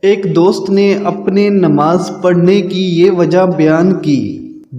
ایک دوست نے اپنے نماز پڑھنے کی یہ وجہ بیان کی،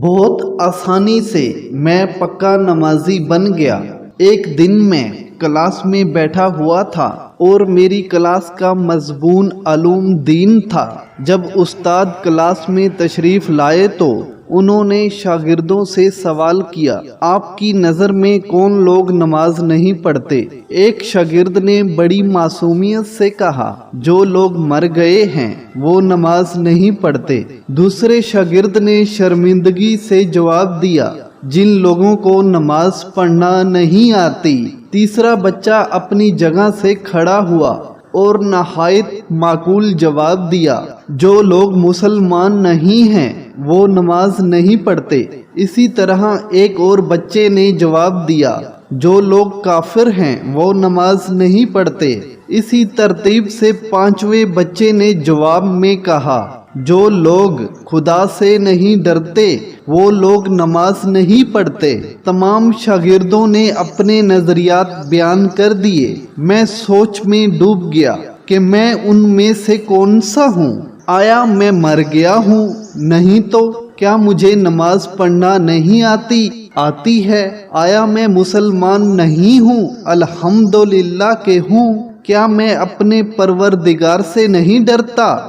بہت آسانی سے میں پکا نمازی بن گیا۔ ایک دن میں کلاس میں بیٹھا ہوا تھا اور میری کلاس کا مضمون علوم دین تھا۔ جب استاد کلاس میں تشریف لائے تو انہوں نے شاگردوں سے سوال کیا، آپ کی نظر میں کون لوگ نماز نہیں پڑھتے؟ ایک شاگرد نے بڑی معصومیت سے کہا، جو لوگ مر گئے ہیں وہ نماز نہیں پڑھتے۔ دوسرے شاگرد نے شرمندگی سے جواب دیا، جن لوگوں کو نماز پڑھنا نہیں آتی۔ تیسرا بچہ اپنی جگہ سے کھڑا ہوا اور نہایت معقول جواب دیا، جو لوگ مسلمان نہیں ہیں وہ نماز نہیں پڑھتے۔ اسی طرح ایک اور بچے نے جواب دیا، جو لوگ کافر ہیں وہ نماز نہیں پڑھتے۔ اسی ترتیب سے پانچویں بچے نے جواب میں کہا، جو لوگ خدا سے نہیں ڈرتے وہ لوگ نماز نہیں پڑھتے۔ تمام شاگردوں نے اپنے نظریات بیان کر دیے۔ میں سوچ میں ڈوب گیا کہ میں ان میں سے کون سا ہوں؟ آیا میں مر گیا ہوں؟ نہیں تو کیا مجھے نماز پڑھنا نہیں آتی؟ آتی ہے۔ آیا میں مسلمان نہیں ہوں؟ الحمدللہ کہ ہوں۔ کیا میں اپنے پروردگار سے نہیں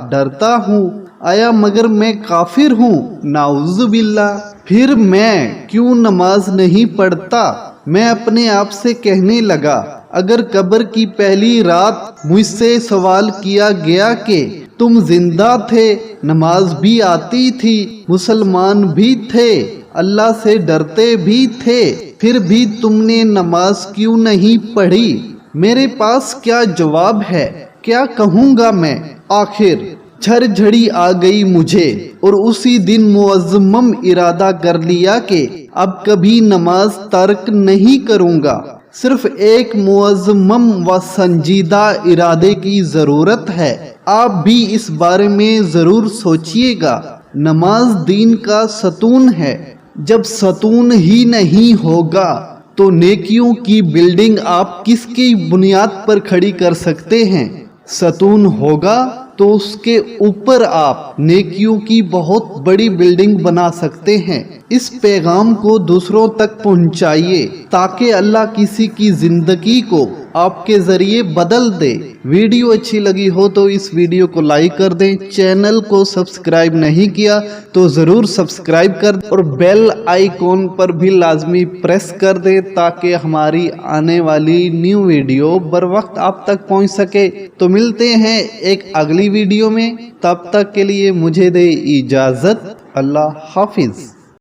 ڈرتا ہوں؟ آیا مگر میں کافر ہوں؟ نعوذ باللہ۔ پھر میں کیوں نماز نہیں پڑھتا؟ میں اپنے آپ سے کہنے لگا، اگر قبر کی پہلی رات مجھ سے سوال کیا گیا کہ تم زندہ تھے، نماز بھی آتی تھی، مسلمان بھی تھے، اللہ سے ڈرتے بھی تھے، پھر بھی تم نے نماز کیوں نہیں پڑھی؟ میرے پاس کیا جواب ہے؟ کیا کہوں گا میں؟ آخر جھڑ جھڑی آ گئی مجھے اور اسی دن معزم ارادہ کر لیا کہ اب کبھی نماز ترک نہیں کروں گا۔ صرف ایک معزم و سنجیدہ ارادے کی ضرورت ہے۔ آپ بھی اس بارے میں ضرور سوچئے گا۔ نماز دین کا ستون ہے۔ جب ستون ہی نہیں ہوگا تو نیکیوں کی بلڈنگ آپ کس کی بنیاد پر کھڑی کر سکتے ہیں؟ ستون ہوگا تو اس کے اوپر آپ نیکیوں کی بہت بڑی بلڈنگ بنا سکتے ہیں۔ اس پیغام کو دوسروں تک پہنچائیے تاکہ اللہ کسی کی زندگی کو آپ کے ذریعے بدل دے۔ ویڈیو اچھی لگی ہو تو اس ویڈیو کو لائک کر دیں۔ چینل کو سبسکرائب نہیں کیا تو ضرور سبسکرائب کر دیں اور بیل آئیکن پر بھی لازمی پریس کر دیں تاکہ ہماری آنے والی نیو ویڈیو بر وقت آپ تک پہنچ سکے۔ تو ملتے ہیں ایک اگلی ویڈیو میں، تب تک کے لیے مجھے دے اجازت۔ اللہ حافظ۔